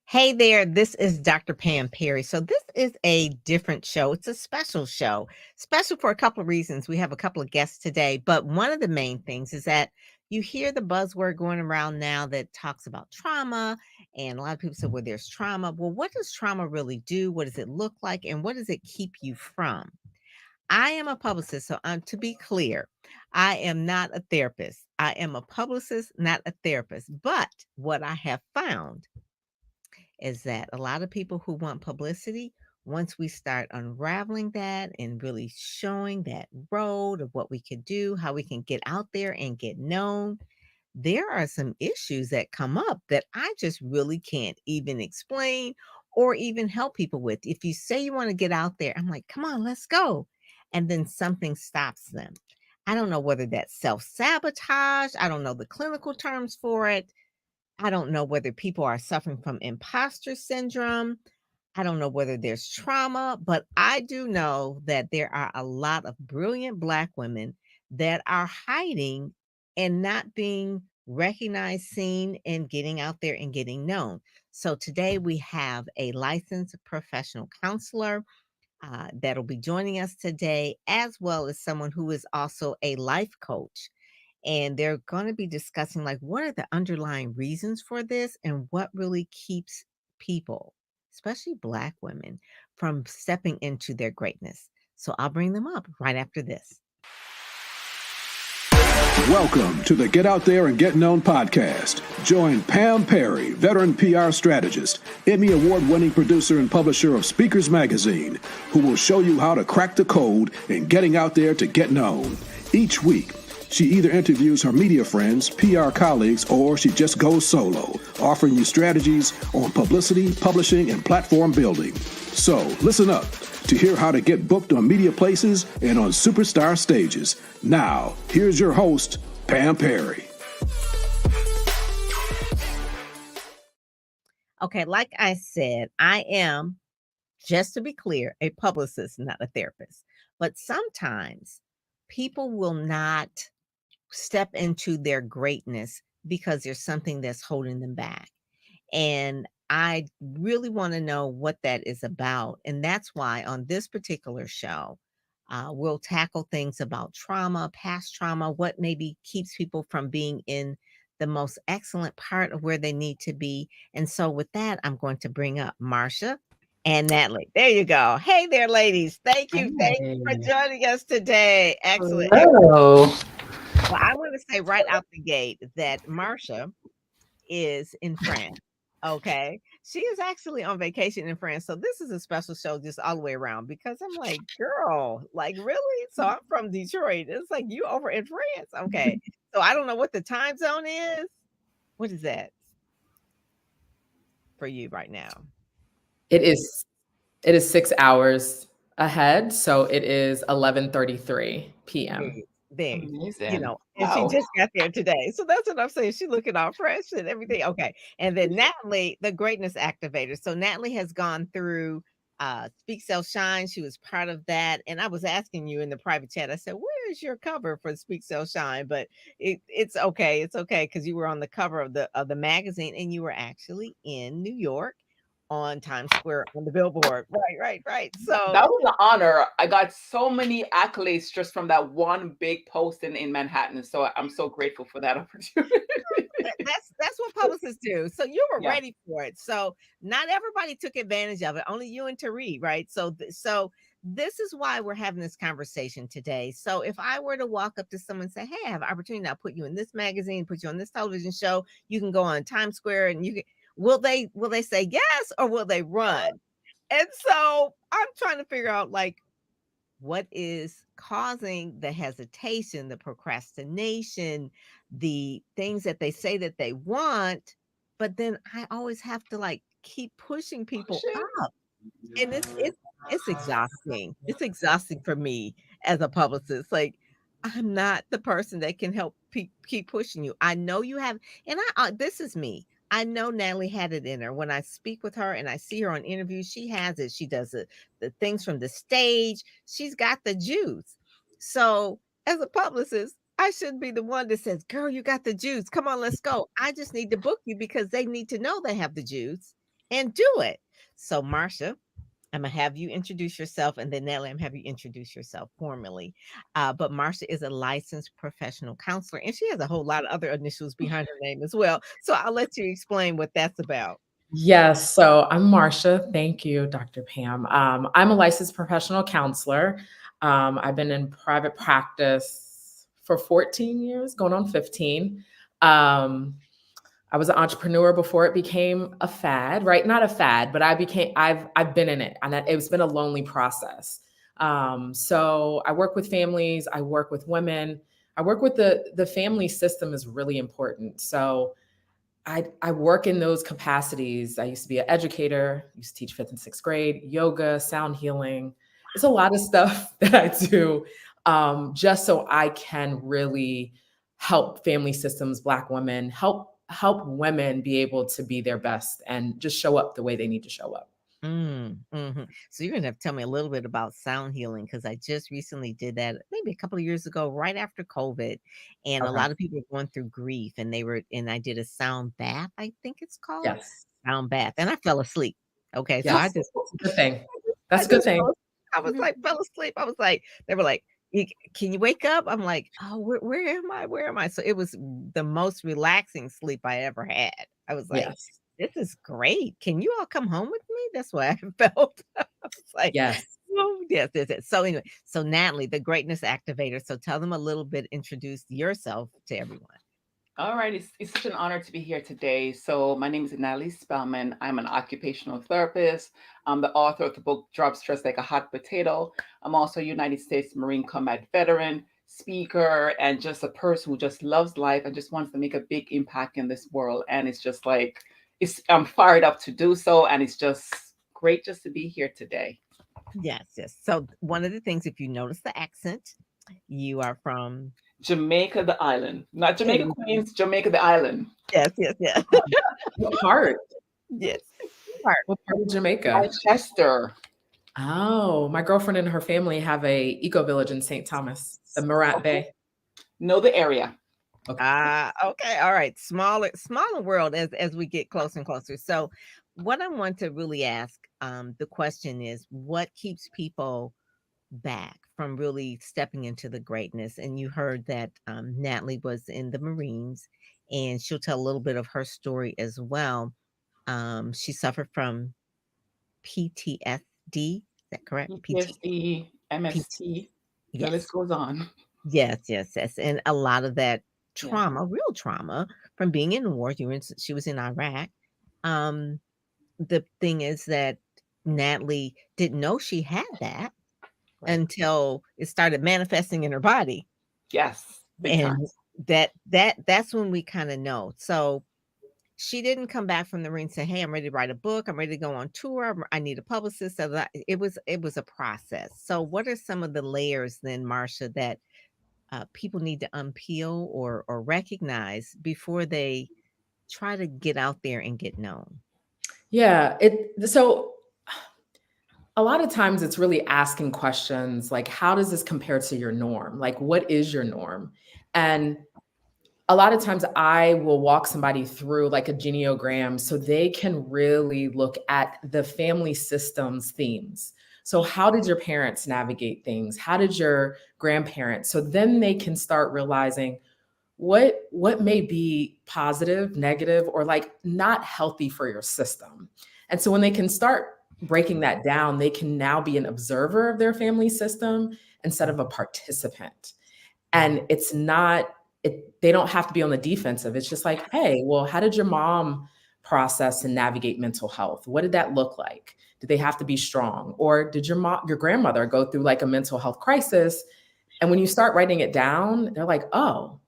Hey there, this is Dr. Pam Perry. So, this is a different show. It's a special show, special for a couple of reasons. We have a couple of guests today, but one of the main things is that you hear the buzzword going around now that talks about trauma. And a lot of people say, well, there's trauma. Well, what does trauma really do? What does it look like? And what does it keep you from? I am a publicist. So, to be clear, I am not a therapist. I am a publicist, not a therapist. But what I have found is that a lot of people who want publicity, once we start unraveling that and really showing that road of what we could do, how we can get out there and get known, there are some issues that come up that I just really can't even explain or even help people with. If you say you want to get out there, I'm like, come on, let's go. And then something stops them. I don't know whether that's self sabotage. I don't know the clinical terms for it. I don't know whether people are suffering from imposter syndrome. I don't know whether there's trauma, but I do know that there are a lot of brilliant Black women that are hiding and not being recognized, seen, and getting out there and getting known. So today we have a licensed professional counselor that'll be joining us today, as well as someone who is also a life coach, and they're going to be discussing like what are the underlying reasons for this and what really keeps people, especially Black women, from stepping into their greatness. So I'll bring them up right after this. Welcome to the Get Out There and Get Known podcast. Join Pam Perry, veteran PR strategist, Emmy award-winning producer and publisher of Speakers Magazine, who will show you how to crack the code in getting out there to get known. Each week, she either interviews her media friends, PR colleagues, or she just goes solo, offering you strategies on publicity, publishing, and platform building. So listen up to hear how to get booked on media places and on superstar stages. Now, here's your host, Pam Perry. Okay, like I said, I am, just to be clear, a publicist, not a therapist. But sometimes people will not step into their greatness because there's something that's holding them back. And I really want to know what that is about. And that's why on this particular show, we'll tackle things about trauma, past trauma, what maybe keeps people from being in the most excellent part of where they need to be. And so, with that, I'm going to bring up Marsha and Natalie. There you go. Hey there, ladies. Thank you. Thank you for joining us today. Excellent. Hello. Well, I want to say right out the gate that Marsha is in France. Okay. She is actually on vacation in France. So this is a special show just all the way around because I'm like, girl, like really? So I'm from Detroit. It's like you over in France. Okay. So I don't know what the time zone is. What is that for you right now? It is 6 hours ahead, so it is 11:33 p.m. There, Amazing. and she just got there today. So that's what I'm saying. She looking all fresh and everything. Okay. And then Natalie, the greatness activator. So Natalie has gone through Speak Sell Shine. She was part of that. And I was asking you in the private chat, I said, where is your cover for Speak Sell Shine? But it's okay. It's okay because you were on the cover of the magazine and you were actually in New York on Times Square on the billboard. Right. So that was an honor. I got so many accolades just from that one big post in Manhattan. So I'm so grateful for that opportunity. that's what publicists do. So you were Yeah. ready for it. So not everybody took advantage of it. Only you and Tari, right? So this is why we're having this conversation today. So if I were to walk up to someone and say, "Hey, I have an opportunity. I'll put you in this magazine, put you on this television show. You can go on Times Square, and you can." Will they say yes or will they run? And so I'm trying to figure out like what is causing the hesitation, the procrastination, the things that they say that they want, but then I always have to like keep pushing people up. And it's exhausting. It's exhausting for me as a publicist. Like I'm not the person that can help keep pushing you. I know you have, and this is me. I know Natalie had it in her. When I speak with her and I see her on interviews, she has it. She does the things from the stage. She's got the juice. So as a publicist, I shouldn't be the one that says, "Girl, you got the juice. Come on, let's go." I just need to book you because they need to know they have the juice. and do it. So, Marsha, I'm gonna have you introduce yourself, and then Natalie, I'm gonna have you introduce yourself formally. But Marsha is a licensed professional counselor, and she has a whole lot of other initials behind her name as well. So I'll let you explain what that's about. Yes. So I'm Marsha. Thank you, Dr. Pam. I'm a licensed professional counselor. I've been in private practice for 14 years, going on 15. I was an entrepreneur before it became a fad, right? Not a fad, but I've been in it, and it's been a lonely process. So I work with families, I work with women, I work with the family system is really important. So I work in those capacities. I used to be an educator, used to teach fifth and sixth grade, yoga, sound healing. It's a lot of stuff that I do just so I can really help family systems, Black women, help women be able to be their best and just show up the way they need to show up. So you're gonna have to tell me a little bit about sound healing because I just recently did that maybe a couple of years ago, right after COVID, and a Okay. lot of people were going through grief, and I did a sound bath, I think it's called Yes. sound bath, and I fell asleep. Okay, so Yes. It's a good thing. That's I a good just thing. I was like, fell asleep. I was like, they were like, Can you wake up?" I'm like, "Oh, where am I? Where am I?" So it was the most relaxing sleep I ever had. I was like, Yes. "This is great. Can you all come home with me?" That's what I felt. I was like, Yes. "Oh, yes, yes, yes." So anyway, so Natalie, the greatness activator. So tell them a little bit, introduce yourself to everyone. All right, it's such an honor to be here today. So, my name is Natalie Spellman. I'm an occupational therapist. I'm the author of the book Drop Stress Like a Hot Potato. I'm also a United States Marine Combat veteran, speaker, and just a person who just loves life and just wants to make a big impact in this world. And it's just like, I'm fired up to do so. And it's just great just to be here today. Yes, yes. So one of the things, if you notice the accent, you are from. Jamaica, the island, not Jamaica, Queens, Jamaica, the island. Yes, yes, yes. What part? Yes. What part of Jamaica? Manchester. Oh, my girlfriend and her family have a eco village in St. Thomas, the Murat Okay. Bay. Know the area. Okay. Okay, all right. Smaller world as we get closer and closer. So what I want to really ask, the question is what keeps people back from really stepping into the greatness? And you heard that Natalie was in the Marines, and she'll tell a little bit of her story as well. She suffered from PTSD. Is that correct? PTSD, PT. MST, the Yes. list goes on. Yes, yes, yes, and a lot of that Yeah. trauma, real trauma from being in war. She was in Iraq. Um, the thing is that Natalie didn't know she had that Right. until it started manifesting in her body, Yes. Big time. and that's when we kind of know. So she didn't come back from the ring and say, "Hey, I'm ready to write a book. I'm ready to go on tour. I need a publicist." So that it was a process. So, what are some of the layers then, Marsha, that people need to unpeel or recognize before they try to get out there and get known? Yeah. So a lot of times it's really asking questions like, how does this compare to your norm? Like, what is your norm? And a lot of times I will walk somebody through like a geneogram so they can really look at the family systems themes. So how did your parents navigate things? How did your grandparents? So then they can start realizing what may be positive, negative, or like not healthy for your system. And so when they can start breaking that down, they can now be an observer of their family system instead of a participant. And it's not they don't have to be on the defensive. It's just like, hey, well, how did your mom process and navigate mental health? What did that look like? Did they have to be strong? Or did your grandmother go through like a mental health crisis? And when you start writing it down, they're like, oh.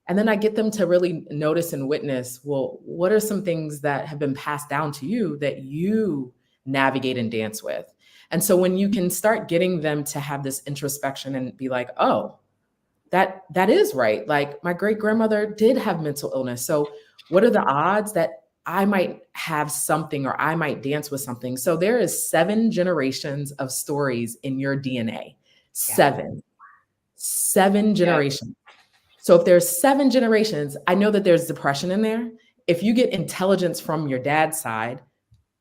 And then I get them to really notice and witness, well, what are some things that have been passed down to you that you navigate and dance with? And so when you can start getting them to have this introspection and be like, oh, that is right. Like my great grandmother did have mental illness. So what are the odds that I might have something or I might dance with something? So there is 7 generations of stories in your DNA. Seven generations. So if there's 7 generations, I know that there's depression in there. If you get intelligence from your dad's side,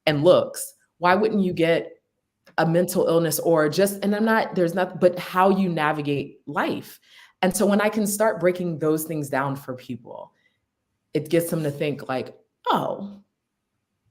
and looks, why wouldn't you get a mental illness or just, and I'm not, there's nothing, but how you navigate life. And so when I can start breaking those things down for people, it gets them to think like, oh,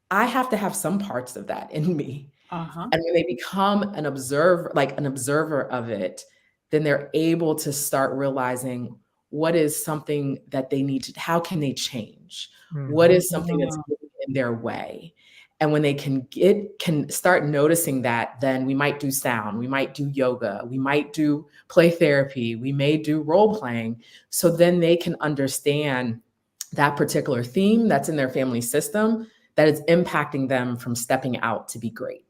I have to have some parts of that in me. Uh-huh. And when they become an observer, like an observer of it, then they're able to start realizing what is something that they need to, how can they change? What Mhm. is something that's getting in their way? And when they can start noticing that, then we might do sound, we might do yoga, we might do play therapy, we may do role playing. So then they can understand that particular theme that's in their family system that is impacting them from stepping out to be great.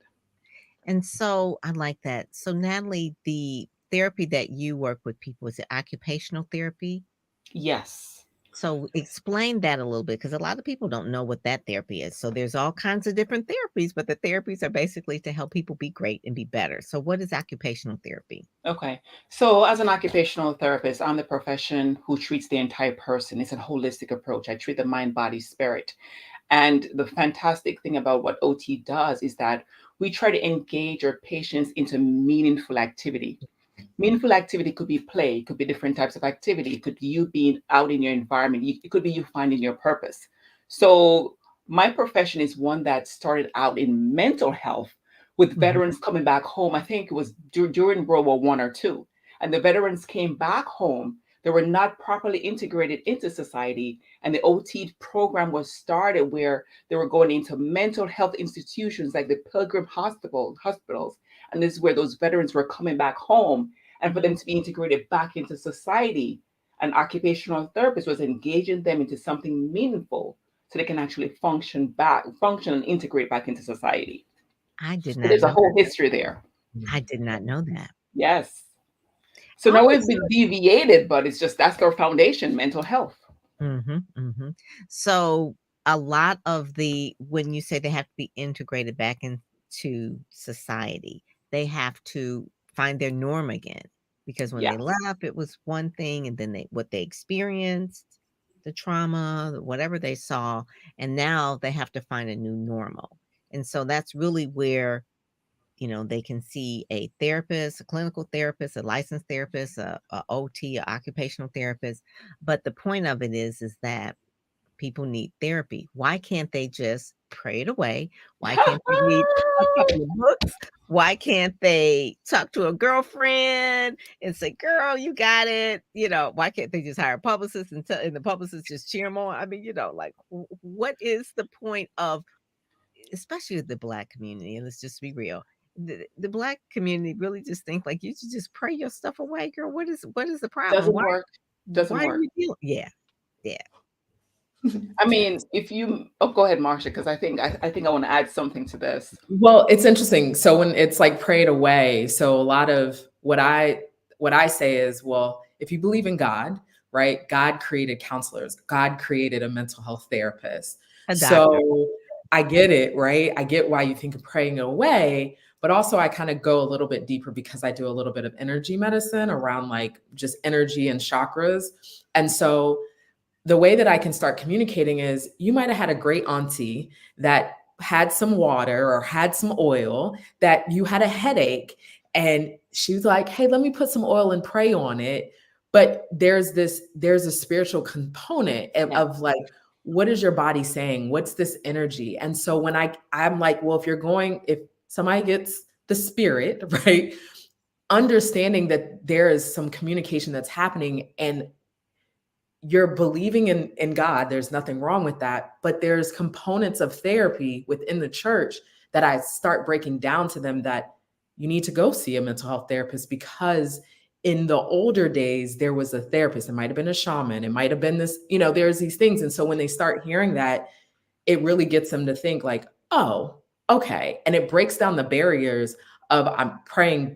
And so I like that. So Natalie, the therapy that you work with people, is it occupational therapy? Yes. So explain that a little bit because a lot of people don't know what that therapy is. So there's all kinds of different therapies, but the therapies are basically to help people be great and be better. So what is occupational therapy? Okay. So, as an occupational therapist, I'm the profession who treats the entire person. It's a holistic approach. I treat the mind, body, spirit. And the fantastic thing about what OT does is that we try to engage our patients into meaningful activity. Meaningful activity could be play, it could be different types of activity, it could be you being out in your environment, it could be you finding your purpose. So, my profession is one that started out in mental health with Mhm. veterans coming back home. I think it was during World War One or two. And the veterans came back home. They were not properly integrated into society. And the OT program was started where they were going into mental health institutions like the Pilgrim hospitals. And this is where those veterans were coming back home, and for them to be integrated back into society. An occupational therapist was engaging them into something meaningful so they can actually function and integrate back into society. I did So not there's a know whole that. history there. I did not know that. Yes. So All now right. we've been deviated, but it's just that's our foundation, mental health. Mhm, mhm. So, a lot of the when you say they have to be integrated back into society, they have to find their norm again, because when they Yes. left, it was one thing, and then what they experienced, the trauma, whatever they saw, and now they have to find a new normal. And so that's really where they can see a therapist, a clinical therapist, a licensed therapist, a OT, a occupational therapist. But the point of it is that people need therapy. Why can't they just pray it away? Why can't they read a couple of books? Why can't they talk to a girlfriend and say, "Girl, you got it"? Why can't they just hire a publicist and the publicist just cheer them on? I mean, like what is the point of, especially the Black community, and let's just be real. The Black community really just think like you should just pray your stuff away, girl. What is the problem? Doesn't Why work. why Doesn't are work. you dealing? Yeah, yeah. I mean, if you go ahead, Marsha, because I think I want to add something to this. Well, it's interesting. So when it's like prayed away, so a lot of what I say is, well, if you believe in God, right? God created counselors. God created a mental health therapist. A doctor. So I get it, right? I get why you think of praying it away, but also I kind of go a little bit deeper because I do a little bit of energy medicine around like just energy and chakras. And so the way that I can start communicating is you might have had a great auntie that had some water or had some oil that you had a headache and she was like, "Hey, let me put some oil and pray on it." But there's a spiritual component Yeah. of like, what is your body saying? What's this energy? And so when I'm like, well, if somebody gets the spirit, right? Understanding that there is some communication that's happening and you're believing in God, there's nothing wrong with that. But there's components of therapy within the church that I start breaking down to them that you need to go see a mental health therapist because in the older days, there was a therapist. It might have been a shaman. It might have been this, there's these things. And so when they start hearing that, it really gets them to think like, oh, okay. And it breaks down the barriers of I'm praying.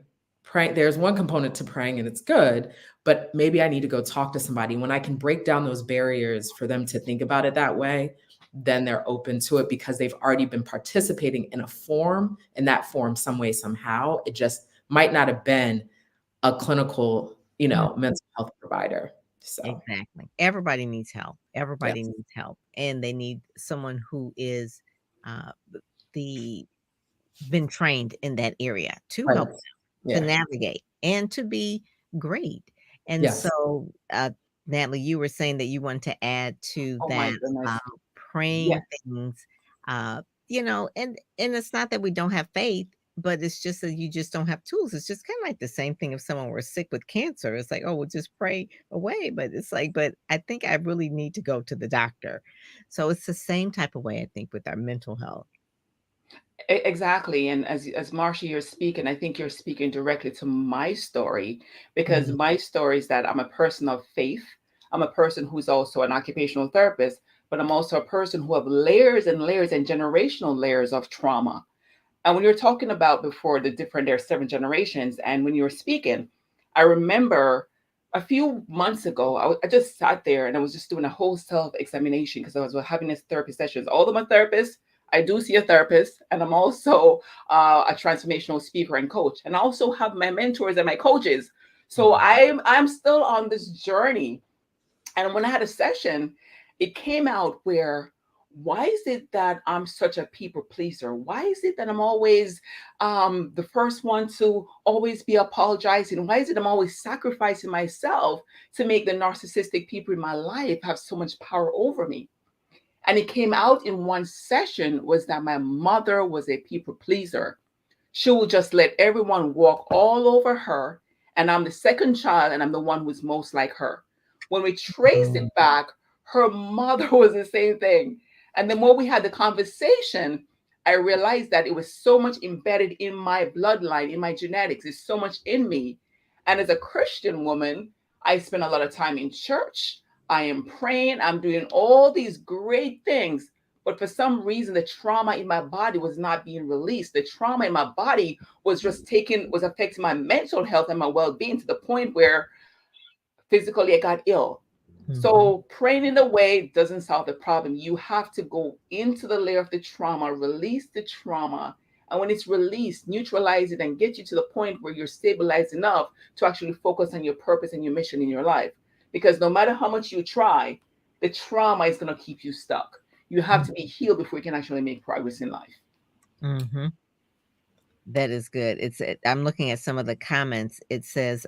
There's one component to praying and it's good, but maybe I need to go talk to somebody. When I can break down those barriers for them to think about it that way, then they're open to it because they've already been participating in that form, some way, somehow. It just might not have been a clinical, Mm, mental health provider. So, exactly. Everybody needs help. yes. Everybody needs help, and they need someone who is the been trained in that area to Right. help them to Yeah. navigate and to be great. And Yes. so, Natalie, you were saying that you want to add to Oh my that, goodness. Yeah. praying things, and it's not that we don't have faith, but it's just that you just don't have tools. It's just kind of like the same thing if someone were sick with cancer. It's like, oh, we'll just pray away. But it's like, but I think I really need to go to the doctor. So it's the same type of way I think with our mental health. Exactly. And as Marsha, you're speaking, I think you're speaking directly to my story, because Mhm. my story is that I'm a person of faith. I'm a person who's also an occupational therapist, but I'm also a person who have layers and layers and generational layers of trauma. And when you're talking about before the different, there are 7 generations, and when you were speaking, I remember a few months ago, I just sat there and I was just doing a whole self examination because I was having this therapy sessions. All of my therapists, I do see a therapist, and I'm also a transformational speaker and coach, and I also have my mentors and my coaches. So Mhm. I'm still on this journey, and when I had a session, it came out where, why is it that I'm such a people pleaser? Why is it that I'm always the first one to always be apologizing? Why is it I'm always sacrificing myself to make the narcissistic people in my life have so much power over me? And it came out in one session was that my mother was a people pleaser. She will just let everyone walk all over her. And I'm the second child, and I'm the one who's most like her. When we trace Mm. it back, her mother was the same thing. And the more we had the conversation, I realized that it was so much embedded in my bloodline, in my genetics. It's so much in me. And as a Christian woman, I spend a lot of time in church. I am praying. I'm doing all these great things. But for some reason, the trauma in my body was not being released. The trauma in my body was just was affecting my mental health and my well being to the point where physically I got ill. Mhm. So praying in a way doesn't solve the problem. You have to go into the layer of the trauma, release the trauma. And when it's released, neutralize it and get you to the point where you're stabilized enough to actually focus on your purpose and your mission in your life. Because no matter how much you try, the trauma is going to keep you stuck. You have to be healed before you can actually make progress in life. Mhm. That is good. I'm looking at some of the comments. It says,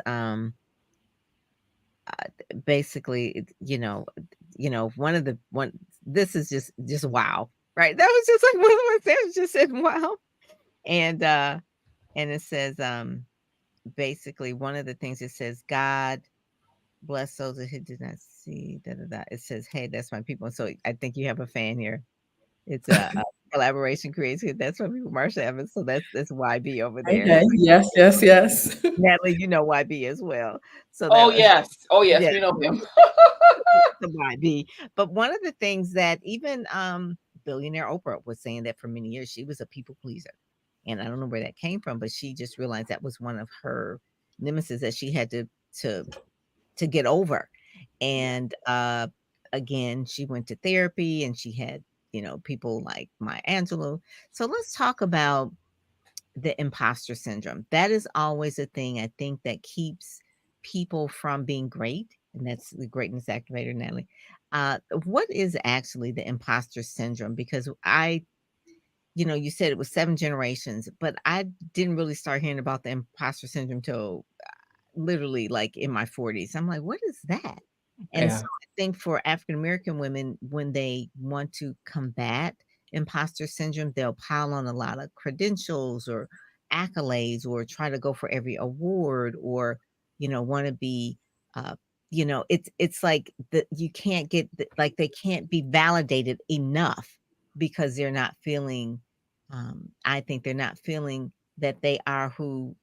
basically, one of the one this is just wow, right? That was just like one of my things just said, wow. And it says, basically one of the things it says, God bless those who did not see, da, da, da. It says, hey, that's my people. So I think you have a fan here. It's a collaboration creates good. That's from Marsha Evans. So that's YB over there. Okay. Yes, yes, yes. Natalie, you know YB as well. So Oh, that was, yes. Oh, yes. yeah, We know him. the YB. But one of the things that even billionaire Oprah was saying that for many years, she was a people pleaser. And I don't know where that came from, but she just realized that was one of her nemesis that she had to to get over. And again, she went to therapy and she had, people like Maya Angelou. So let's talk about the imposter syndrome. That is always a thing I think that keeps people from being great. And that's the greatness activator, Natalie. What is actually the imposter syndrome? Because you said it was 7 generations, but I didn't really start hearing about the imposter syndrome till literally like in my 40s. I'm like, what is that? And so Yeah. I think for African American women, when they want to combat imposter syndrome, they'll pile on a lot of credentials or accolades or try to go for every award or, want to be, uh, it's like you can't like they can't be validated enough because they're not feeling, I think they're not feeling that they are who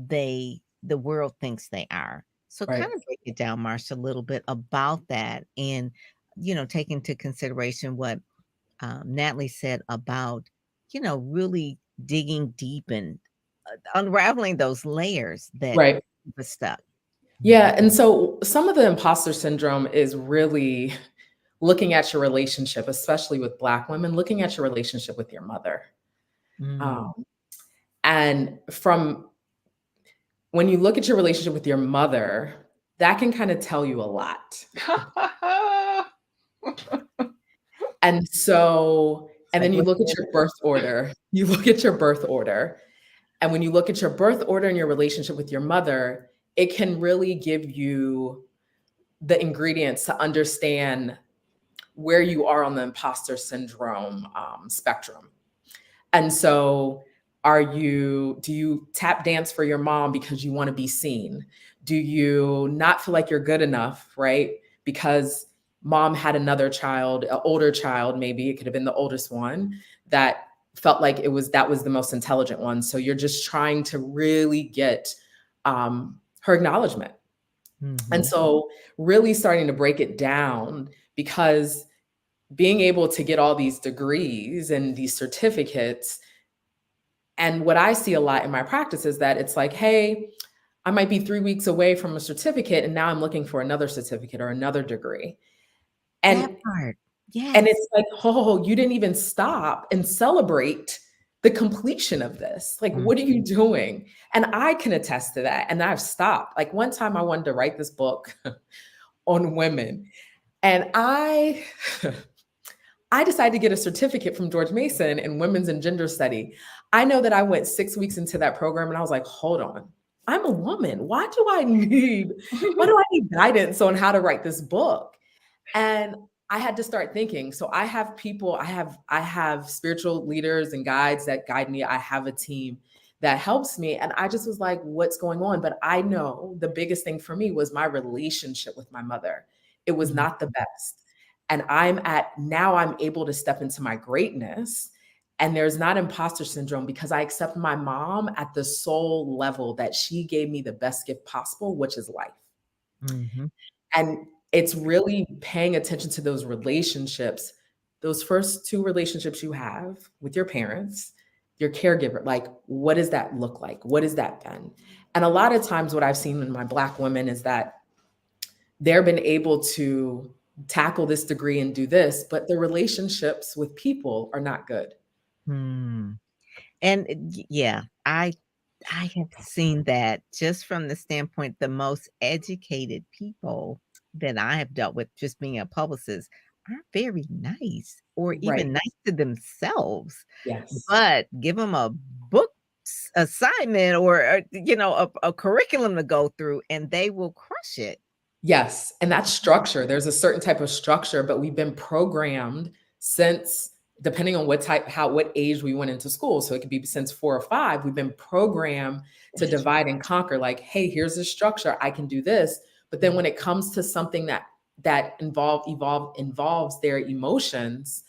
the world thinks they are. So kind Right. of break it down, Marsha, a little bit about that and, take into consideration what Natalie said about, really digging deep and unraveling those layers that Right. keep us stuck. Yeah. And so some of the imposter syndrome is really looking at your relationship, especially with Black women, looking at your relationship with your mother. Mm. Um, and from when you look at your relationship with your mother, that can kind of tell you a lot. And so And Like then you what? look at your birth order. You look at your birth order. And when you look at your birth order and your relationship with your mother, it can really give you the ingredients to understand where you are on the imposter syndrome spectrum. And so, do you tap dance for your mom because you want to be seen? Do you not feel like you're good enough, right? Because mom had another child, an older child, maybe it could have been the oldest one that felt like that was the most intelligent one. So you're just trying to really get her acknowledgement. And Mm-hmm. so really starting to break it down, because being able to get all these degrees and these certificates, and what I see a lot in my practice is that it's like, hey, I might be 3 weeks away from a certificate and now I'm looking for another certificate or another degree. That And part. and Yes. it's like, oh, you didn't even stop and celebrate the completion of this. Like, Mm. what are you doing? And I can attest to that. And I've stopped. Like one time I wanted to write this book on women. And I decided to get a certificate from George Mason in women's and gender study. I know that I went 6 weeks into that program and I was like, hold on, I'm a woman. Why do I need guidance on how to write this book? And I had to start thinking. So I have people, I have spiritual leaders and guides that guide me. I have a team that helps me. And I just was like, what's going on? But I know the biggest thing for me was my relationship with my mother. It was Mm. not the best. And now I'm able to step into my greatness. And there's not imposter syndrome because I accept my mom at the soul level that she gave me the best gift possible, which is life. Mm-hmm. And it's really paying attention to those relationships, those first two relationships you have with your parents, your caregiver. Like, what does that look like? What has that been? And a lot of times, what I've seen in my Black women is that they've been able to tackle this degree and do this, but the relationships with people are not good. Hmm. And yeah, I have seen that just from the standpoint, the most educated people that I have dealt with, just being a publicist, aren't very nice or Right. even nice to themselves. Yes. But give them a book assignment or a curriculum to go through, and they will crush it. Yes, and that structure, there's a certain type of structure, but we've been programmed since, depending on what age we went into school. So it could be since 4 or 5, we've been programmed to That's divide and conquer, like, hey, here's the structure, I can do this. But then when it comes to something that involves their emotions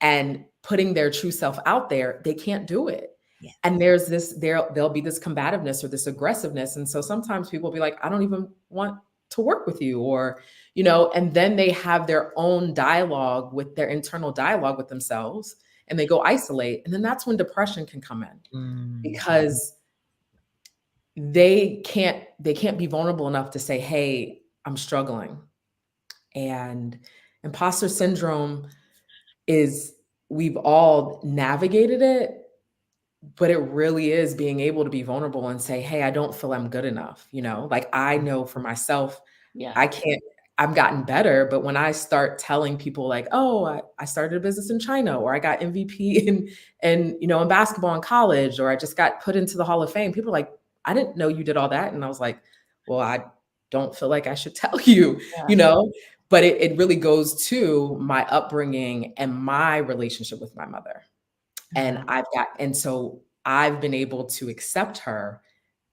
and putting their true self out there, they can't do it. yeah. And there'll be this combativeness or this aggressiveness. And so sometimes people will be like, I don't even want to work with you, or, and then they have their own dialogue with their internal dialogue with themselves and they go isolate. And then that's when depression can come in Mm. because they can't be vulnerable enough to say, hey, I'm struggling. And imposter syndrome is, we've all navigated it, but it really is being able to be vulnerable and say, hey, I don't feel I'm good enough. Like I know for myself, Yeah. I've gotten better, but when I start telling people like, oh, I started a business in China, or I got MVP in basketball in college, or I just got put into the Hall of Fame, people are like, I didn't know you did all that. And I was like, well, I don't feel like I should tell you, Yeah. but it really goes to my upbringing and my relationship with my mother. Ah. And so I've been able to accept her.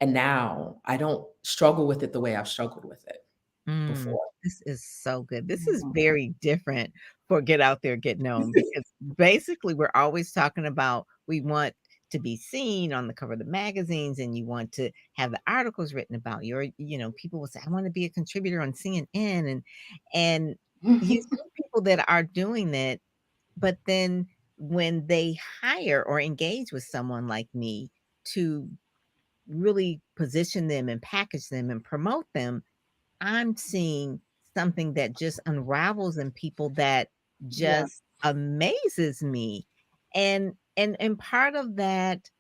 And now I don't struggle with it the way I've struggled with it Mm, before. this is so good. This is Mhm. very different for Get Out There, Get Known, because basically we're always talking about we want to be seen on the cover of the magazines and you want to have the articles written about you. Or, people will say, I want to be a contributor on CNN and you see people that are doing that, but then when they hire or engage with someone like me to really position them and package them and promote them, I'm seeing something that just unravels in people that Yeah. just amazes me. And part of that,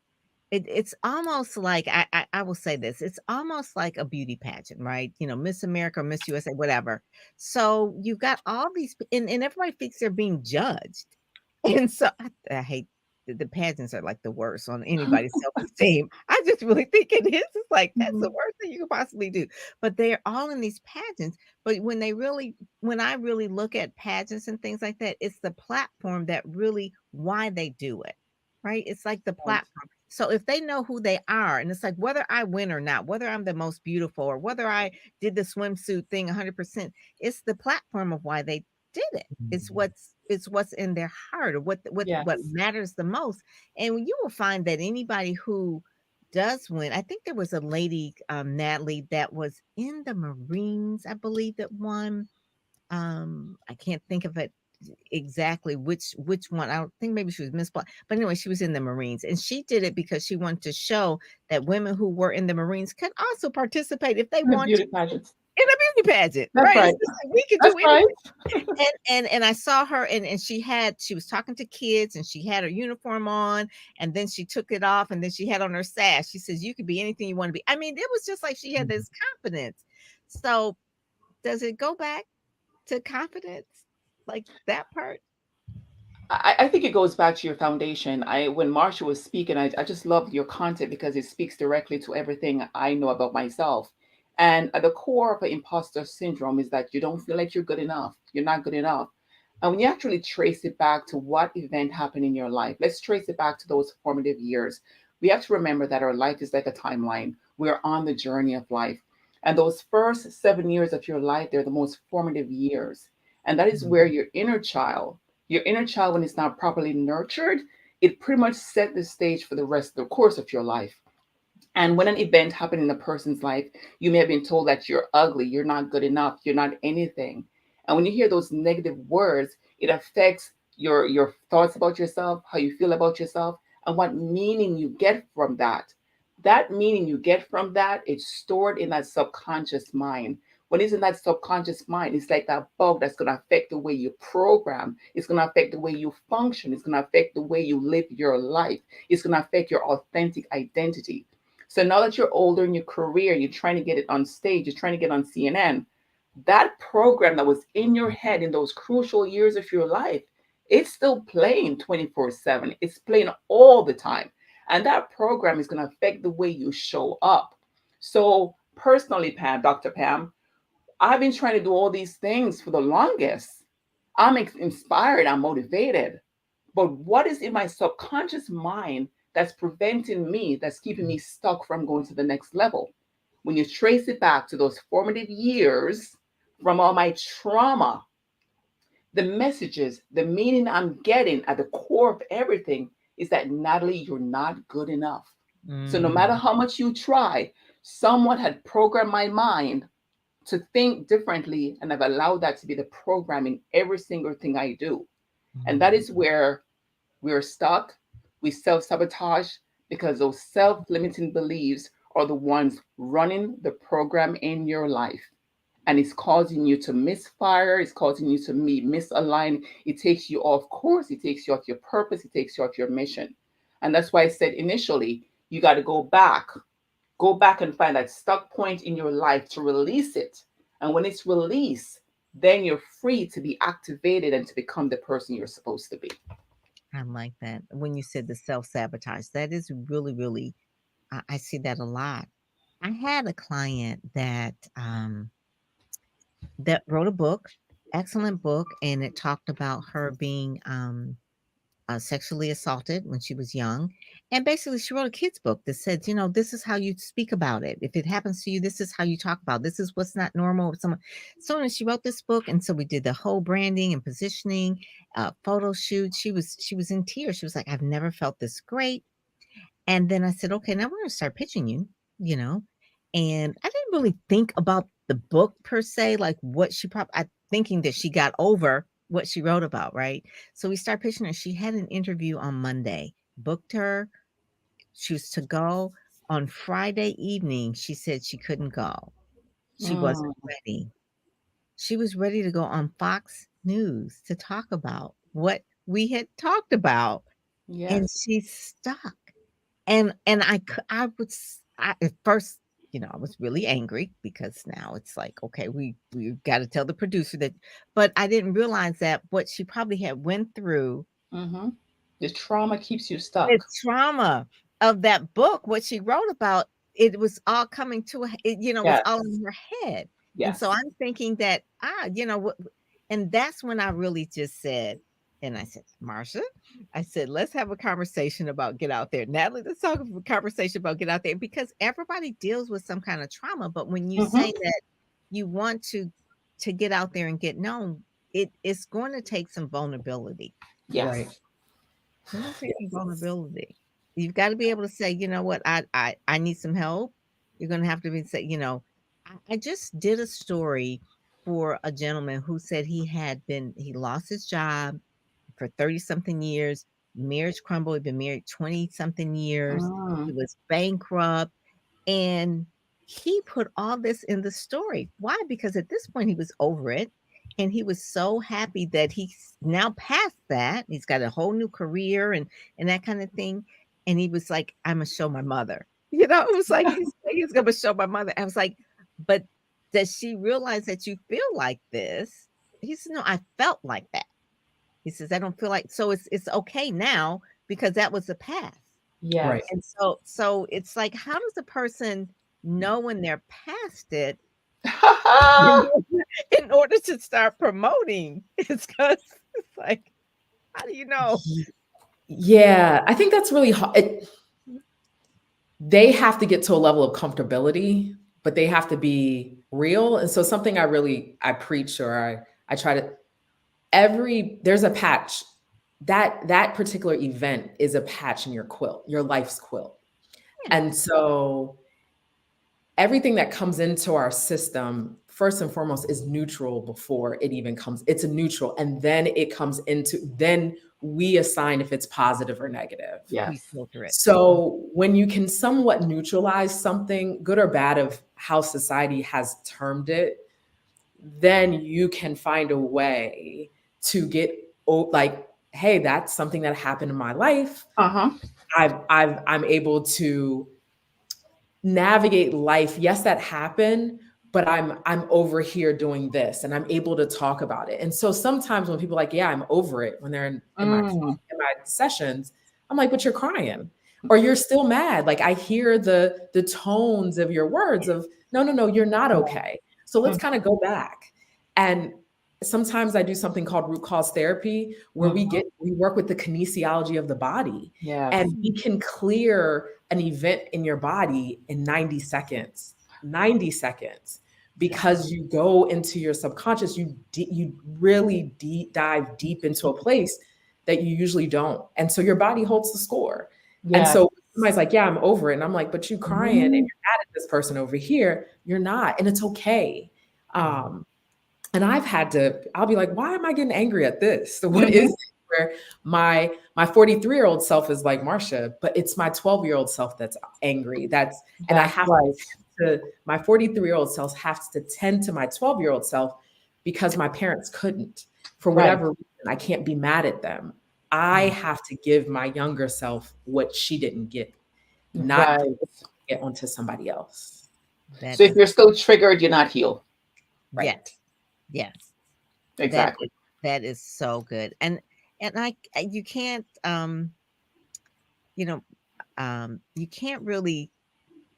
it's almost like I will say this, it's almost like a beauty pageant, right? Miss America, Miss USA, whatever. So you've got all these and everybody thinks they're being judged. And so I hate the pageants are like the worst on anybody's self-esteem. I just really think it is. It's like that's the Mhm. worst thing you could possibly do. But they're all in these pageants. But when I really look at pageants and things like that, it's the platform that really why they do it. Right? It's like the Right. platform. So if they know who they are, and it's like whether I win or not, whether I'm the most beautiful or whether I did the swimsuit thing 100%, it's the platform of why they did it. Mhm. It's what's in their heart or what Yes. matters the most. And you will find that anybody who does win, I think there was a lady, Natalie, that was in the Marines, I believe that won. I can't think of it exactly which one. I don't think maybe she was Miss Black, but anyway, she was in the Marines, and she did it because she wanted to show that women who were in the Marines could also participate if they The want to beauty pageants. in a beauty pageant, That's right? right. It's just like we could That's do right. anything. And I saw her and she was talking to kids and she had her uniform on and then she took it off and then she had on her sash. She says, "You could be anything you want to be." I mean, it was just like she had Mhm. this confidence. So does it go back to confidence? Like that part? I think it goes back to your foundation. When Marsha was speaking, I just loved your content because it speaks directly to everything I know about myself. And at the core of an imposter syndrome is that you don't feel like you're good enough. You're not good enough. And when you actually trace it back to what event happened in your life, let's trace it back to those formative years. We have to remember that our life is like a timeline. We're on the journey of life. And those first 7 years of your life, they're the most formative years. And that is where your inner child, when it's not properly nurtured, it pretty much set the stage for the rest of the course of your life. And when an event happened in a person's life, you may have been told that you're ugly, you're not good enough, you're not anything. And when you hear those negative words, it affects your thoughts about yourself, how you feel about yourself, and what meaning you get from that. That meaning you get from that, it's stored in that subconscious mind. When it's in that subconscious mind, it's like that bug that's going to affect the way you program. It's going to affect the way you function. It's going to affect the way you live your life. It's going to affect your authentic identity. So now that you're older in your career, you're trying to get it on stage, you're trying to get on CNN, that program that was in your head in those crucial years of your life, it's still playing 24/7. It's playing all the time. And that program is going to affect the way you show up. So, personally, Pam, Dr. Pam, I've been trying to do all these things for the longest. I'm inspired, I'm motivated. But what is in my subconscious mind that's preventing me, that's keeping me stuck from going to the next level? When you trace it back to those formative years from all my trauma, the messages, the meaning I'm getting at the core of everything is that, Natalie, you're not good enough. So no matter Mm, how much you try, someone had programmed my mind to think differently, and I've allowed that to be the programming every single thing I do. And that mm. is where we're stuck. We self sabotage because those self limiting beliefs are the ones running the program in your life. And it's causing you to misfire, it's causing you to misalign. It takes you off course, it takes you off your purpose, it takes you off your mission. And that's why I said initially, you got to go back and find that stuck point in your life to release it. And when it's released, then you're free to be activated and to become the person you're supposed to be. I like that. When you said the self-sabotage, that is really, really I see that a lot. I had a client that wrote a book, excellent book, and it talked about her being sexually assaulted when she was young. And basically, she wrote a kid's book that said, this is how you speak about it. If it happens to you, this is how you talk about it. This is what's not normal with someone. So when she wrote this book, and so we did the whole branding and positioning, photo shoot. She was in tears. She was like, "I've never felt this great." And then I said, "Okay, now we're gonna start pitching you, you know." And I didn't really think about the book per se, like what she probably I thinking that she got over what she wrote about, right? So we start pitching her. She had an interview on Monday, booked her. She was to go on Friday evening. She said she couldn't go. She wasn't Mm, ready. She was ready to go on Fox News to talk about what we had talked about, and yes. she's stuck. And I would at first, I was really angry because now it's like, okay, we got to tell the producer that, but I didn't realize that what she probably had went through. Mm-hmm. The trauma keeps you The stuck. trauma of that book, what she wrote about, it was all coming to was Yes. all in her head. And so Yes. I'm thinking that, and that's when I really just said, and I said, Marsha, I said, let's have a conversation about get out there. Natalie, let's talk a conversation about get out there because everybody deals with some kind of trauma. But when you Mm-hmm. say that you want to get out there and get known, it's going to take some vulnerability. Right. Yes. It's going to take some vulnerability. You've got to be able to say, you know what, I need some help. You're going to have to be say, I just did a story for a gentleman who said he lost his job for 30 something years, marriage crumbled, he'd been married 20 something years, he Mm. was bankrupt, and he put all this in the story. Why? Because at this point he was over it. And he was so happy that he's now past that. He's got a whole new career and that kind of thing. And he was like, I'm gonna show my mother. It was like he's gonna show my mother. I was like, but does she realize that you feel like this? He said, no, I felt like that. He says, I don't feel like so it's okay now because that was the past. Right. Yes. And so it's like, how does a person know when they're past it in in order to start promoting? It's because it's like, how do you know? Yeah, I think that's really hard. They have to get to a level of comfortability, but they have to be real. And so something I preach or I try to there's a patch. That particular event is a patch in your quilt, your life's quilt. Yeah. And so everything that comes into our system, first and foremost, is neutral before it even comes. It's a neutral. And then then we assign if it's positive or negative. We Yes. filter it. So when you can somewhat neutralize something, good or bad, of how society has termed it, then you can find a way to get like, hey, that's something that happened in my life. Uh-huh. I'm able to navigate life. Yes, that happened, but I'm over here doing this, and I'm able to talk about it. And so sometimes when people are like, yeah, I'm over it, when they're in my sessions, I'm like, but you're crying or you're still mad. Like I hear the tones of your words of no, you're not okay. So let's kind of go back. And sometimes I do something called root cause therapy where we work with the kinesiology of the body, Yes. and we can clear an event in your body in 90 seconds. 90 seconds, because you go into your subconscious, you really dive deep into a place that you usually don't. And so your body holds the score. And Yes. so somebody's like, yeah, I'm over it. And I'm like, but you crying and you're Mhm. mad at this person over here. You're not. And it's okay. And I'll be like, why am I getting angry at this? So what is Mhm. it? Where my 43-year-old self is like, Marsha, but it's my 12-year-old self that's angry. And I That's have right. my 43-year-old self has to tend to my 12-year-old self because my parents couldn't. For Right. whatever reason, I can't be mad at them. I have to give my younger self what she didn't get, not Right. get onto somebody else. That So if is you're still triggered, you're not healed. Right. yes. That Exactly. that is so good. And you can't you know you can't really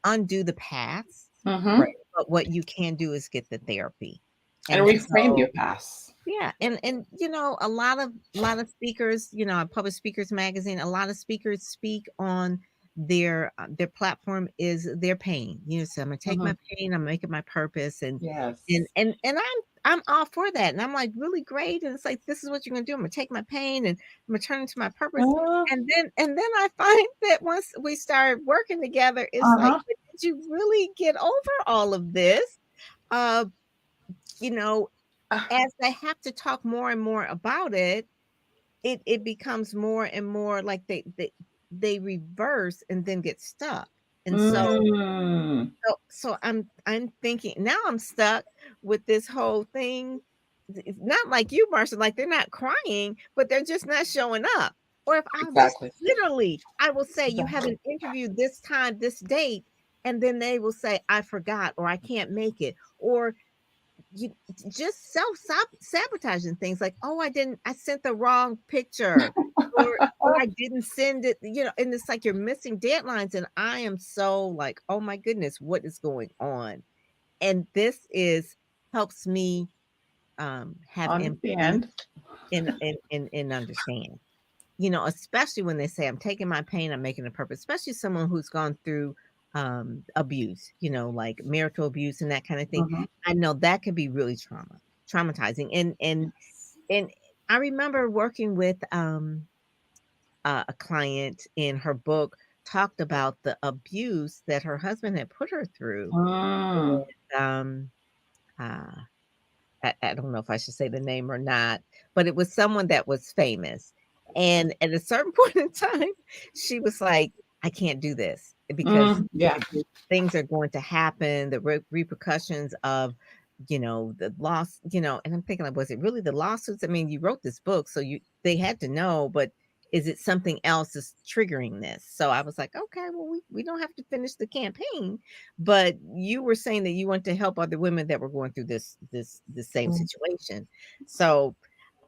undo the past, Mm-hmm. Right. but what you can do is get the therapy. And And reframe so your past. yeah, and a lot of speakers, I publish Speakers Magazine. A lot of speakers speak on their platform is their pain. So I'm gonna take Mm-hmm. my pain, I'm making my purpose, and Yes. and and I'm all for that, and I'm like really great. And it's like this is what you're gonna do. I'm gonna take my pain and I'm gonna turn it into my purpose. Uh, And then I find that once we start working together, it's like, uh-huh. but did you really get over all of this? Uh, you know, Uh, as I have to talk more and more about it, it becomes more and more like they reverse and then get stuck. And Mm. so I'm thinking now I'm stuck with this whole thing. It's not like you, Marsha, like they're not crying, but they're just not showing up. Or if I'll just Exactly. literally, I will say, you have Exactly. an interview this time, this date, and then they will say, I forgot, or I can't make it, or you just sabotaging things like, oh, I sent the wrong picture. or I didn't send it, and it's like you're missing deadlines, and I am so like, "Oh my goodness, what is going on?" And this is helps me, have empathy Understand. and understand. Especially when they say, "I'm taking my pain, I'm making a purpose," especially someone who's gone through, abuse, like marital abuse and that kinda thing. Mhm. I know that could be really traumatizing, and I remember working with, a client, in her book talked about the abuse that her husband had put her through, Mm. um, uh I don't know if I should say the name or not, but it was someone that was famous. And at a certain point in time, she was like, "I can't do this because Mm. Yeah. things are going to happen, the repercussions of, the loss, and I'm thinking like, was it really the lawsuits? I mean, you wrote this book, so they had to know, but is it something else that's triggering this?" So I was like, okay, well, we don't have to finish the campaign, but you were saying that you want to help other women that were going through this same Mm, situation. So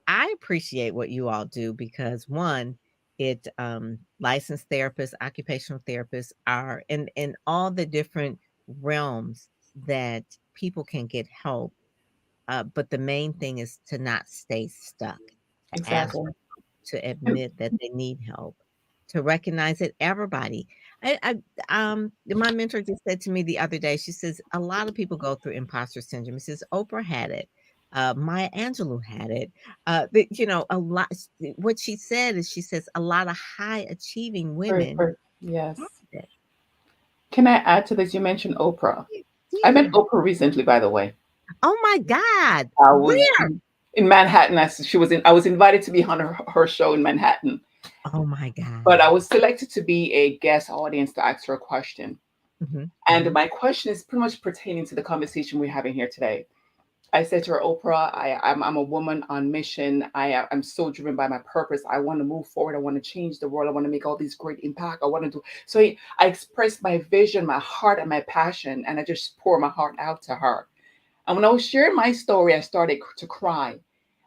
I appreciate what you all do because one, it licensed therapists, occupational therapists are in all the different realms that people can get help. But the main thing is to not stay stuck, to ask, Exactly. to And admit that they need help, to recognize that everybody. My mentor just said to me the other day, she says, a lot of people go through imposter syndrome. She says, Oprah had it. Maya Angelou had it. A lot. What she said is, she says, a lot of high achieving very, women very, yes. have it. Can I add to this? You mentioned Oprah. I met Yeah. Oprah recently, by the way. Oh my God. I was Where? in Manhattan. I was invited to be on her show in Manhattan, Oh my but God. I was selected to be a guest audience to ask her a question. Hmm. And Hmm. my question is pretty much pertaining to the conversation we're having here today. I said to her, Oprah, I'm a woman on mission. I'm so driven by my purpose. I want to move forward. I want to change the world. I want to make all these great impact. I want to do so. I expressed my vision, my heart, and my passion, and I just pour my heart out to her. And when I was sharing my story, I started to cry.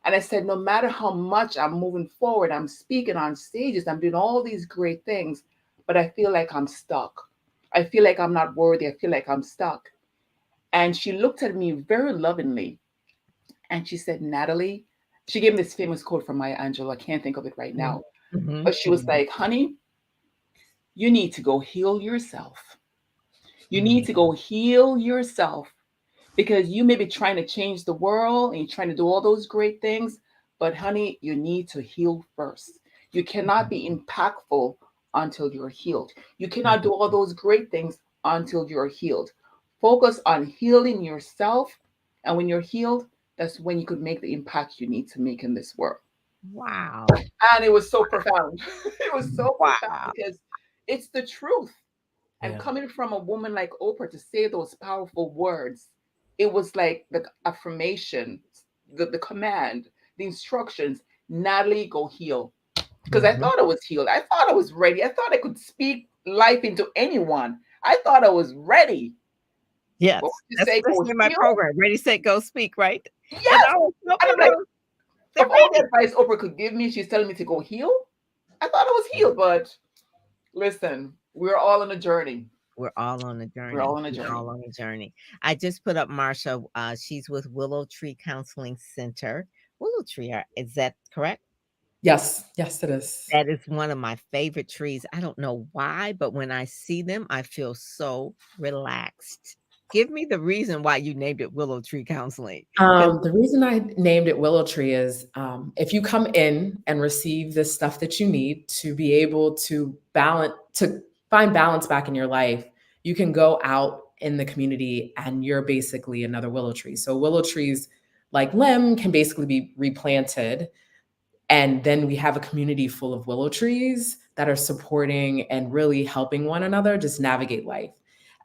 And I said, no matter how much I'm moving forward, I'm speaking on stages, I'm doing all these great things, but I feel like I'm stuck. I feel like I'm not worthy. I feel like I'm stuck. And she looked at me very lovingly and she said, Natalie, she gave me this famous quote from Maya Angelou. I can't think of it right now. Hmm. But she was like, honey, you need to go heal yourself. You need Hmm. to go heal yourself because you may be trying to change the world and you're trying to do all those great things. But, honey, you need to heal first. You cannot be impactful until you're healed. You cannot do all those great things until you're healed. Focus on healing yourself. And when you're healed, that's when you could make the impact you need to make in this world. Wow. And it was so profound. It was so profound Wow. because it's the truth. And yeah. coming from a woman like Oprah to say those powerful words, it was like the affirmation, the command, the instructions. Natalie, go heal. Because I Mhm. thought I was healed. I thought I was ready. I thought I could speak life into anyone. I thought I was ready. But Yes, when you that's say what they go say in my heal, program, "Ready, set, go, speak," right? And yes. I was so And I'm like, they're of all the ready. advice Oprah could give me, she's telling me to go heal. I thought I was healed, but listen, we're all on a journey. We're all on a We're all journey. on a We're journey. all on a journey. I just put up Marsha, she's with Willow Tree Counseling Center. Willow Tree, is that correct? Yes. Yes, it is. That is one of my favorite trees. I don't know why, but when I see them, I feel so relaxed. Give me the reason why you named it Willow Tree Counseling, 'cause The reason I named it Willow Tree is if you come in and receive the stuff that you need to be able to find balance back in your life, you can go out in the community and you're basically another willow tree. So willow trees like limb can basically be replanted, and then we have a community full of willow trees that are supporting and really helping one another just navigate life.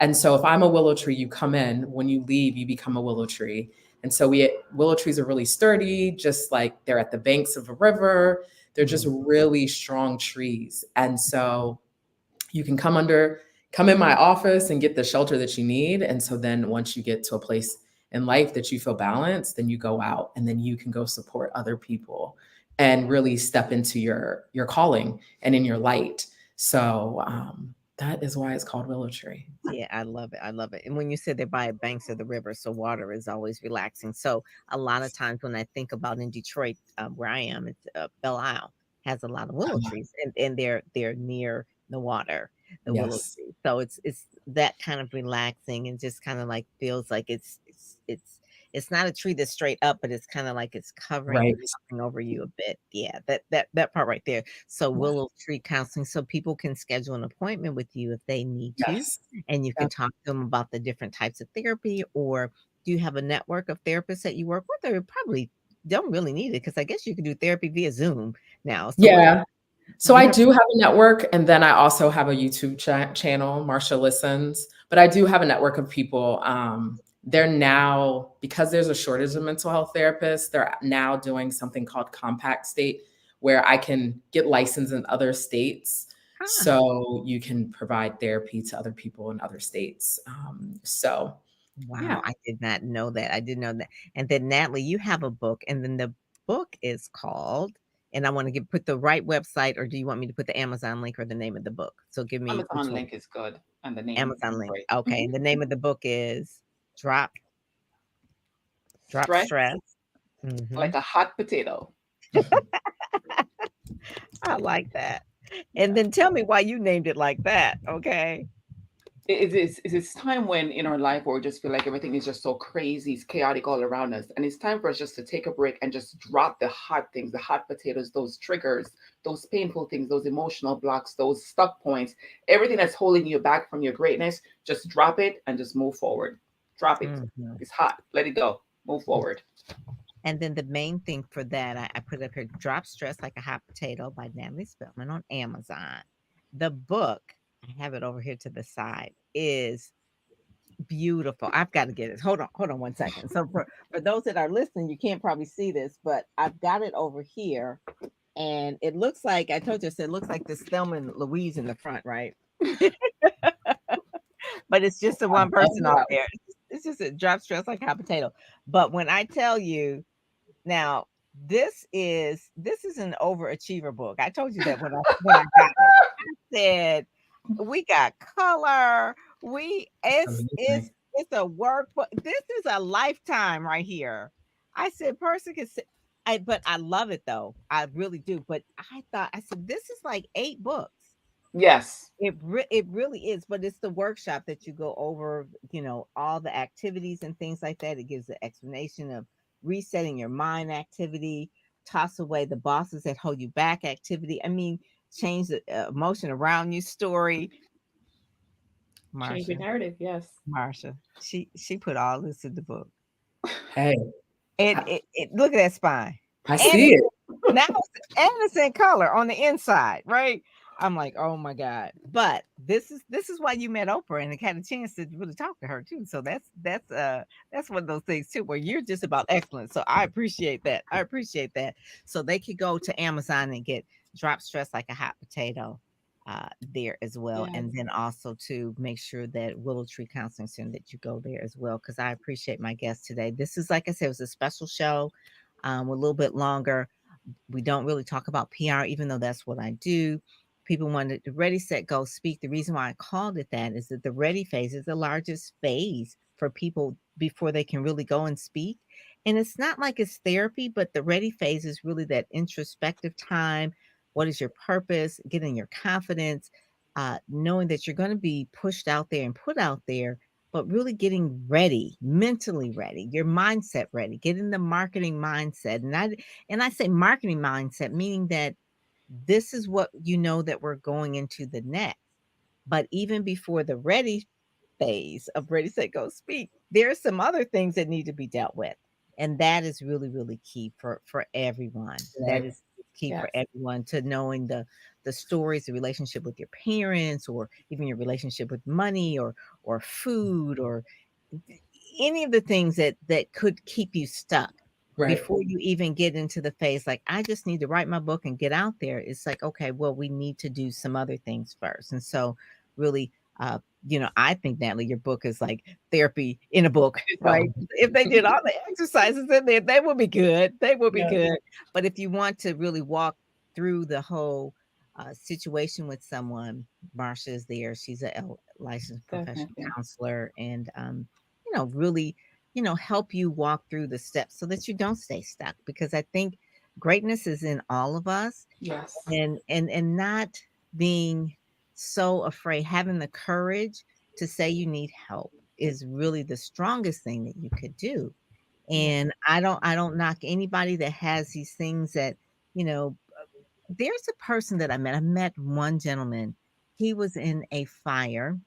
And so if I'm a willow tree, you come in, when you leave, you become a willow tree. And so willow trees are really sturdy, just like they're at the banks of a river. They're just Mhm. really strong trees. And so you can come in my office and get the shelter that you need. And so then once you get to a place in life that you feel balanced, then you go out and then you can go support other people and really step into your calling and in your light. So that is why it's called Willow Tree. Yeah, I love it. I love it. And when you said they're by banks of the river, so water is always relaxing. So a lot of times when I think about in Detroit, where I am, it's Belle Isle has a lot of willow trees, and they're near the water, the willow Yes. tree. So it's that kind of relaxing and just kind of like feels like it's not a tree that's straight up, but it's kind of like it's covering Right. and hovering over you a bit. Yeah, that part right there. So Yeah. willow tree counseling, so people can schedule an appointment with you if they need to, Yes. and you can Yep. talk to them about the different types of therapy, or do you have a network of therapists that you work with, or probably don't really need it because I guess you can do therapy via Zoom now. So what Yeah. So do you I have? do have a network, and then I also have a YouTube channel, Marsha Listens. But I do have a network of people. They're now, because there's a shortage of mental health therapists, they're now doing something called compact state, where I can get licensed in other states. Huh. So you can provide therapy to other people in other states. So Wow, yeah, I did not know that. I didn't know that. And then Natalie, you have a book, and then the book is called, and I want to put the right website, or do you want me to put the Amazon link or the name of the book? So give me which Amazon one. link is good, and the name Amazon is link. great. Okay. Mhm. And the name of the book is Drop Drop Stress Stress. Hmm. like a hot potato. I like that. And yeah, then tell me why you named it like that. Okay. It's time when in our life where we just feel like everything is just so crazy, it's chaotic all around us. And it's time for us just to take a break and just drop the hot things, the hot potatoes, those triggers, those painful things, those emotional blocks, those stuck points, everything that's holding you back from your greatness, just drop it and just move forward. Drop it. Hmm. It's hot. Let it go. Move forward. And then the main thing for that, I put up here, Drop Stress Like a Hot Potato by Natalie Spellman on Amazon. The book, I have it over here to the side, is beautiful. I've got to get it. Hold on one second. So for those that are listening, you can't probably see this, but I've got it over here. And it looks like I told you, it looks like the Thelma and Louise in the front, right? But it's just the I one love person on that. there. It's just a Drop Stress Like a Hot Potato. But when I tell you now, this is an overachiever book. I told you that when I got it. I said, "We got color. We Amazing. it's a workbook. This is a lifetime right here." I said, "Person can say," but I love it though. I really do. But I said, "This is like 8 books." Yes. It really is, but it's the workshop that you go over, all the activities and things like that. It gives the explanation of resetting your mind activity, toss away the bosses that hold you back activity. I mean, change the emotion around you story. Change your Marsha, narrative. Yes. Marsha, she put all this in the book. Hey, And I, look at that spine. I And see it. now it's in color on the inside, right? I'm like, oh my God. But this is why you met Oprah and had a chance to really talk to her too. So that's one of those things too, where you're just about excellence. So I appreciate that. I appreciate that. So they could go to Amazon and get Drop Stress Like a Hot Potato there as well. Yes. And then also to make sure that Willow Tree Counseling Center that you go there as well. Cause I appreciate my guest today. This is, like I said, it was a special show. A little bit longer. We don't really talk about PR, even though that's what I do. People wanted to ready, set, go, speak. The reason why I called it that is that the ready phase is the largest phase for people before they can really go and speak. And it's not like it's therapy, but the ready phase is really that introspective time. What is your purpose? Getting your confidence, knowing that you're going to be pushed out there and put out there, but really getting ready, mentally ready, your mindset ready, getting the marketing mindset. And I say marketing mindset, meaning that this is what you know that we're going into the next. But even before the ready phase of ready, set, go, speak, there are some other things that need to be dealt with. And that is really, really key for everyone. That Right. is key for Yes. everyone to knowing the stories, the relationship with your parents, or even your relationship with money or food, or any of the things that could keep you stuck Right. before you even get into the phase like I just need to write my book and get out there. It's like, okay, well, we need to do some other things first. And so really I think, Natalie, your book is like therapy in a book, So, right? If they did all the exercises in there, they would be good. They would be Yeah. good. But if you want to really walk through the whole situation with someone, Marsha is there. She's a licensed professional definitely. counselor, and really, help you walk through the steps so that you don't stay stuck. Because I think greatness is in all of us, Yes. and not being so afraid, having the courage to say you need help is really the strongest thing that you could do. Yeah. And I don't knock anybody that has these things that, you know, there's a person that I met one gentleman. He was in a fire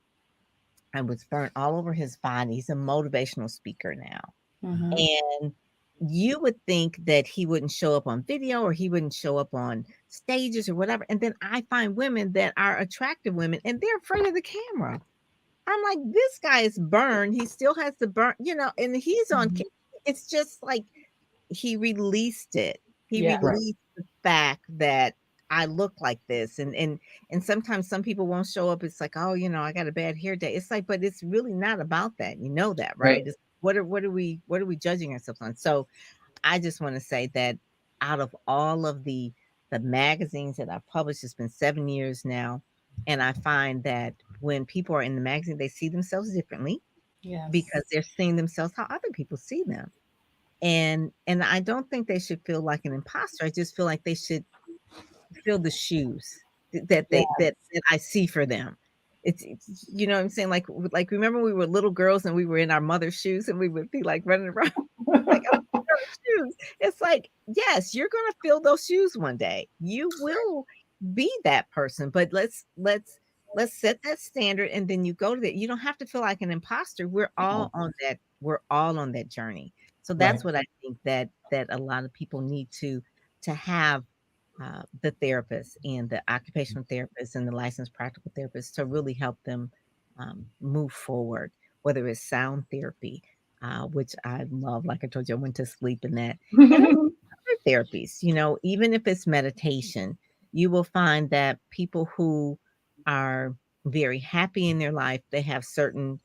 and was burnt all over his body. He's a motivational speaker now. Mm-hmm. And you would think that he wouldn't show up on video or he wouldn't show up on stages or whatever. And then I find women that are attractive women and they're afraid of the camera. I'm like, this guy is burned. He still has the burn, and he's on. Mhm. It's just like he released it. He Yeah. Right. released the fact that I look like this, and sometimes some people won't show up. It's like, oh, I got a bad hair day. It's like, but it's really not about that. You know that, Right. right? It's, what are we judging ourselves on? So I just want to say that out of all of the magazines that I've published, it's been 7 years now, and I find that when people are in the magazine, they see themselves differently Yes. because they're seeing themselves how other people see them. And I don't think they should feel like an imposter. I just feel like they should feel the shoes that Yeah. that I see for them. It's you know what I'm saying? Like remember we were little girls and we were in our mother's shoes and we would be like running around like oh, shoes. It's like, yes, you're gonna feel those shoes one day. You will be that person, but let's set that standard and then you go to that. You don't have to feel like an imposter. We're all on that journey. So Right. that's what I think that a lot of people need to have the therapist and the occupational therapist and the licensed practical therapist to really help them move forward, whether it's sound therapy, which I love. Like I told you, I went to sleep in that. And other therapies, even if it's meditation, you will find that people who are very happy in their life, they have certain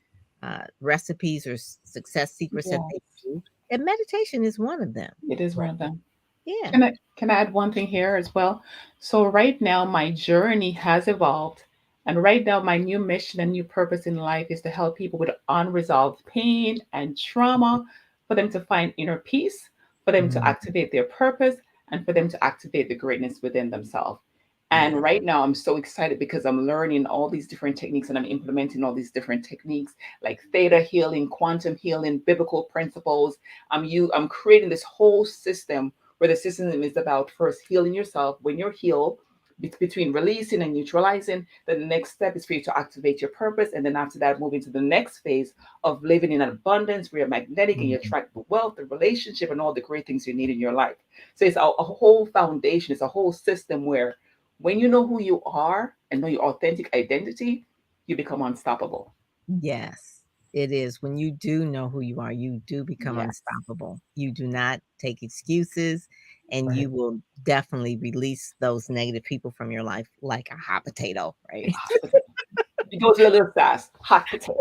recipes or success secrets that they Yes. do. And meditation is one of them. It is Right. one of them. Yeah. Can I add one thing here as well? So right now my journey has evolved, and right now my new mission and new purpose in life is to help people with unresolved pain and trauma, for them to find inner peace, for them to Mhm. activate their purpose, and for them to activate the greatness within themselves. Yeah. And right now I'm so excited because I'm learning all these different techniques and I'm implementing all these different techniques like theta healing, quantum healing, biblical principles. I'm creating this whole system where the system is about first healing yourself. When you're healed, between releasing and neutralizing, then the next step is for you to activate your purpose. And then after that, moving to the next phase of living in an abundance where you're magnetic and you Mhm. attract the wealth, the relationship, and all the great things you need in your life. So it's a whole foundation, it's a whole system where when you know who you are and know your authentic identity, you become unstoppable. Yes, it is. When you do know who you are, you do become Yeah. unstoppable. You do not take excuses, and Right. you will definitely release those negative people from your life like a hot potato, right? It goes with a little sass, hot potato.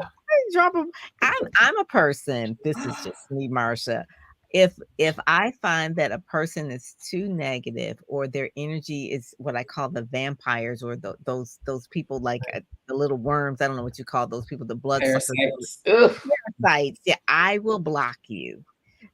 Drop 'em. I'm a person, this is just me, Marsha. If I find that a person is too negative or their energy is what I call the vampires or those people like the little worms, I don't know what you call those people, the bloodsuckers, Parasites. Ugh. sites, yeah, I will block you.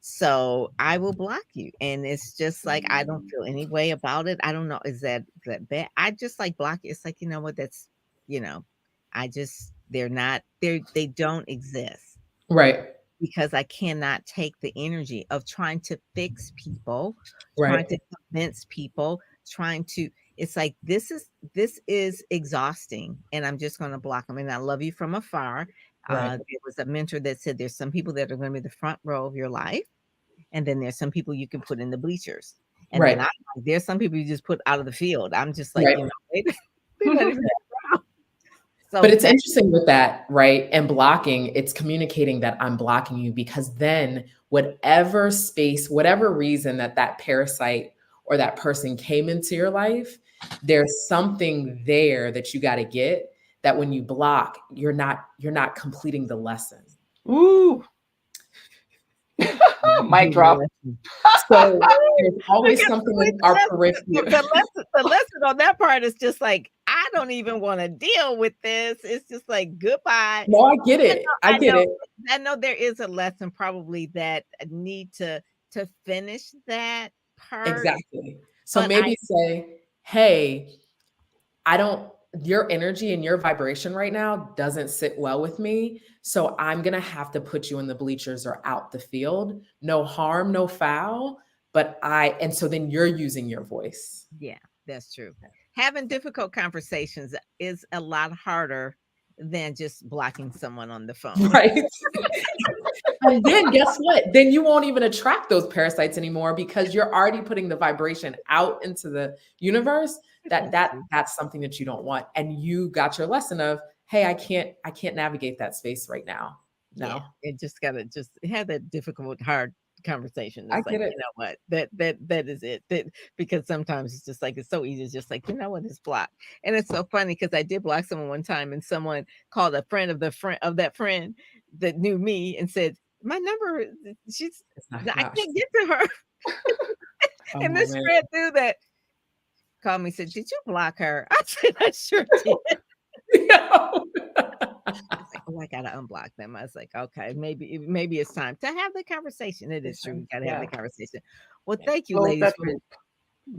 So I will block you. And it's just like I don't feel any way about it. I don't know. Is that bad? I just like block it. It's like, you know what, that's you know, I just they don't exist Right. because I cannot take the energy of trying to fix people, trying Right. to convince people, trying to it's like this is exhausting and I'm just going to block them and I love you from afar. Right. There was a mentor that said there's some people that are going to be the front row of your life and then there's some people you can put in the bleachers. And then Right. I there's some people you just put out of the field. I'm just like, Right. they're not even around. But So it's that's interesting with that, right? And blocking, it's communicating that I'm blocking you because then whatever space, whatever reason that that parasite or that person came into your life, there's something there that you got to get that when you block, you're not completing the lesson. Ooh. Mic drop. So there's always something in our periphery. The lesson on that part is just like, I don't even want to deal with this. It's just like, goodbye. No, I get it. I get it. I know there is a lesson probably that need to finish that part. Exactly. So maybe say, hey, your energy and your vibration right now doesn't sit well with me. So I'm going to have to put you in the bleachers or out the field. No harm, no foul. And so then you're using your voice. Yeah, that's true. Having difficult conversations is a lot harder than just blocking someone on the phone. Right. And then guess what? Then you won't even attract those parasites anymore because you're already putting the vibration out into the universe that's something that you don't want. And you got your lesson of, hey, I can't navigate that space right now. No. Yeah, it just gotta just have that difficult, hard conversation. It's I like, get it. you know what? That is it. Because sometimes it's just like, it's so easy. It's just like, you know what, it's blocked. And it's so funny because I did block someone one time and someone called a friend of that friend that knew me and said, my number, I can't get to her. And this friend knew that, called me, said, did you block her? I said, I sure did. I was like, oh, I gotta unblock them. I was like, okay, maybe it's time to have the conversation. It is true. We gotta have the conversation. Well, thank you, ladies.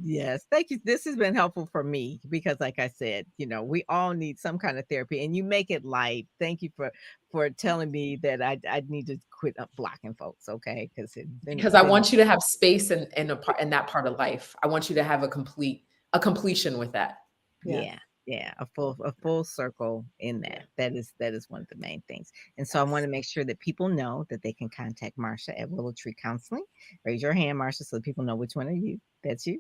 Yes, thank you. This has been helpful for me because, like I said, we all need some kind of therapy, and you make it light. Thank you for telling me that I need to quit blocking folks. Okay, because I want you to have space in that part of life. I want you to have a completion with that. Yeah, a full circle in that. That is one of the main things. And so I want to make sure that people know that they can contact Marsha at Willow Tree Counseling. Raise your hand, Marsha, so that people know which one of you. That's you.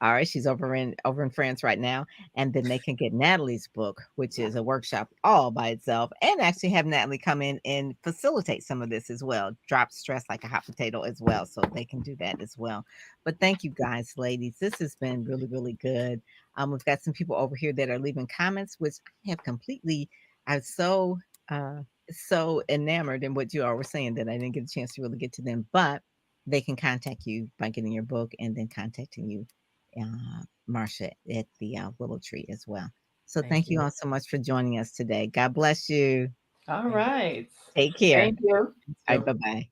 All right, she's over in France right now. And then they can get Natalie's book, which is a workshop all by itself, and actually have Natalie come in and facilitate some of this as well. Drop stress like a hot potato as well. So they can do that as well. But thank you guys, ladies. This has been really, really good. We've got some people over here that are leaving comments, which I have I'm so enamored in what you all were saying that I didn't get a chance to really get to them, but they can contact you by getting your book and then contacting you, Marsha, at the Willow Tree as well. So thank you all so much for joining us today. God bless you. All right. Take care. Thank you. All right, bye-bye.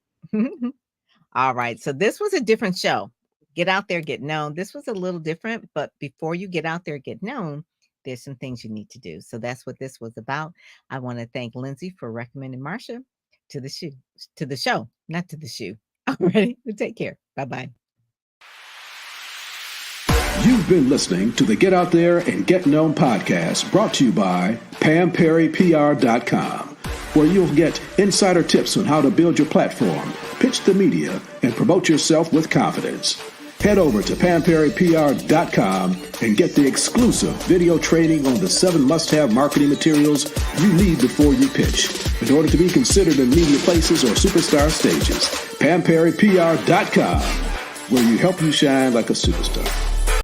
All right. So this was a different show. Get out there, get known. This was a little different, but before you get out there, get known, there's some things you need to do. So that's what this was about. I want to thank Lindsay for recommending Marsha to the show, not to the shoe. All right. Take care. Bye-bye. You've been listening to the Get Out There and Get Known podcast, brought to you by PamPerryPR.com, where you'll get insider tips on how to build your platform, pitch the media, and promote yourself with confidence. Head over to PamPerryPR.com and get the exclusive video training on the 7 must-have marketing materials you need before you pitch in order to be considered in media places or superstar stages. PamPerryPR.com, where you help you shine like a superstar.